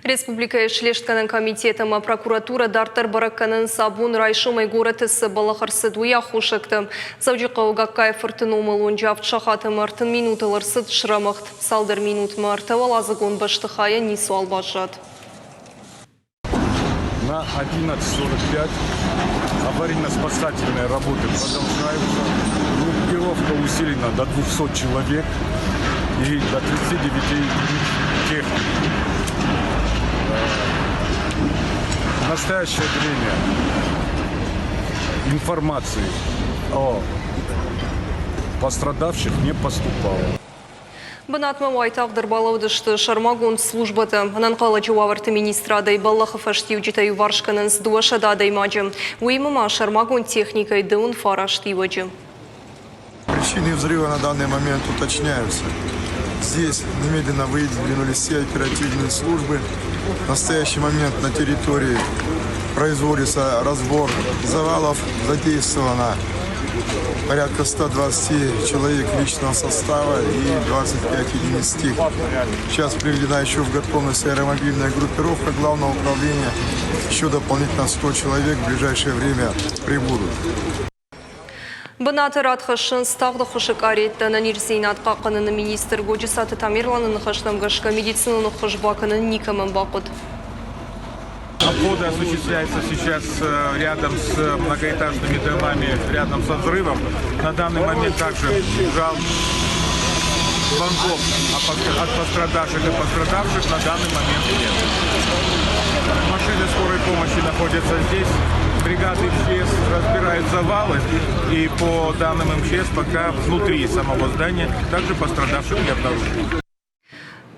Республика Шлештканын комитетом прокуратура дартар баракканын сабун райшумай городысы балахарсы дуя хушыктым. Завжиқау гаккай фортынумыл онжавт шахаты мартын минуталарсыд шрамахт. Салдар минут марта валазыгон баштыхая нису албажат. На 11:45 аварийно-спасательные работы продолжаются. Группировка усилена до 200 человек и до 39 единиц техники. В настоящее время информации о пострадавших не поступало. Бынатма вайтағдыр балаудышты шармагон службаты. Ананқалы жауаварты министрадай Баллахов аштивджитаю варшканын сдуашададай маджим. Уймыма шармагон техникой дын фараштиваджим. Причины взрыва на данный момент уточняются. Здесь немедленно выдвинулись все оперативные службы. В настоящий момент на территории производится разбор завалов. Задействовано порядка 120 человек личного состава и 25 единиц техники. Сейчас приведена еще в готовность аэромобильная группировка Главного управления. Еще дополнительно 100 человек в ближайшее время прибудут. Бынаты радхашын стағды құшық аретті нанирзейн атқақынын министр Годжисаты Тамирланын қашнамғашқа медицинаны құшбақынын никамын бақыд. Обходы осуществляются сейчас рядом с многоэтажными домами, рядом со взрывом. На данный момент также жал звонков от пострадавших и пострадавших на данный момент нет. Машины скорой помощи находятся здесь. Бригады МЧС разбирают завалы, и по данным МЧС пока внутри самого здания также пострадавших не обнаружено.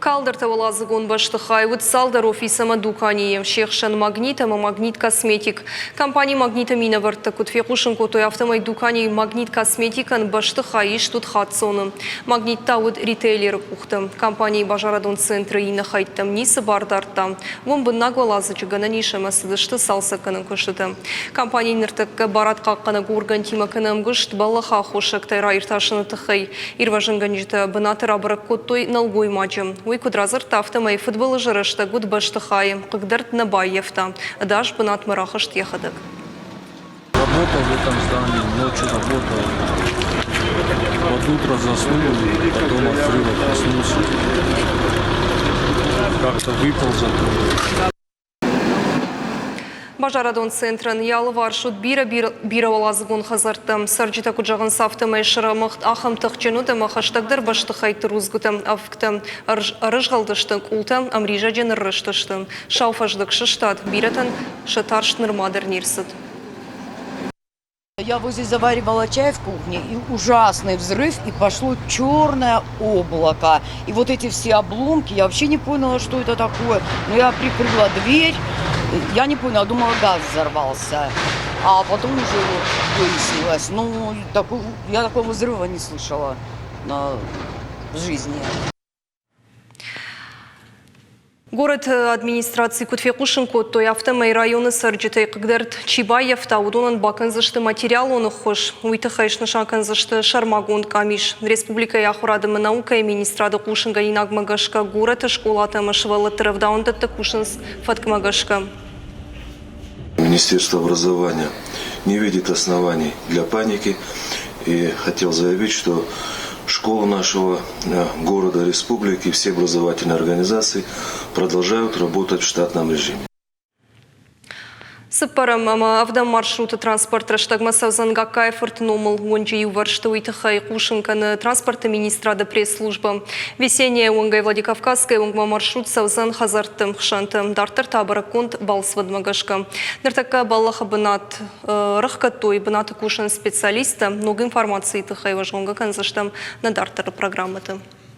Калдар тавалазыгон баштыхай салдар офисама дукани шехшан магнитам магнит косметик. Компания магнита минаварта кутфекушин котой автомай дукани магнит косметикан баштыхай иштут хатсоны. Магнит тауд ритейлер кухтам. Компания бажарадон центры и нахайттам нисы бардартам. Вон бы наглазычы гана ниша масыдышты салсаканын кышытам. Компания ныртакка барат каккана гургантима канам гышт балаха хошактай райырташыны тыхай. Ирважын ганжита бынатыр абрак коттой налгой мачым. Кудразыр тафтамай футболы жырышты гуд баштыхай, кыгдарт набаевта. Даш бынат мырахышт ехадык. Работал в этом здании, ночью работал. Под утро заснул, потом от взрыва проснулся. Как-то выпал за то. Бажарадон центрын ялы варшут бира валазыгон хазартым. Сарджита куджағын сафтымай шырамықт ахымтық женуды махаштагдыр баштыхайты рузгутым авктым. Арыжғалдыштың култым, амрижа жен рыштыштым. Шауфаждық шыштат, биратын шытарш нырмадыр нерсыд. Я вот здесь заваривала чай в кухне, и ужасный взрыв, и пошло черное облако. И вот эти все обломки, я вообще не поняла, что это такое. Но я прикрыла дверь, я не поняла, думала, газ взорвался. А потом уже выяснилось. Ну, я такого взрыва не слышала в жизни. Город администрации Кутфекушинко, той автомай районы Сарджитай Кыгдарт Чибаев таудонан баканзышты материал оны хош. Уйтахайшны шаканзышты Шармагон Камиш. Республика Яхурадымы наука и министрады Кушинга Инагмагашка город школата Машвала Травдаунда Кушинс Фаткмагашка. Министерство образования не видит оснований для паники и хотел заявить, что школы нашего города, республики, все образовательные организации продолжают работать в штатном режиме. Сыппарам авдам маршруты транспорта штагмасавзан гаккай фортномыл онжи юваршты уйтыхай Кушинканы транспорта министрада пресс-служба. Весенняя онгай Владикавказская онгма маршрут савзан хазарттым хшантым дартыр табараконт балсвадмагашка. Нартака баллаха бынат рахкатой бынаты Кушин специалиста много информации тыхай важонга канзаштам на дартыр программаты.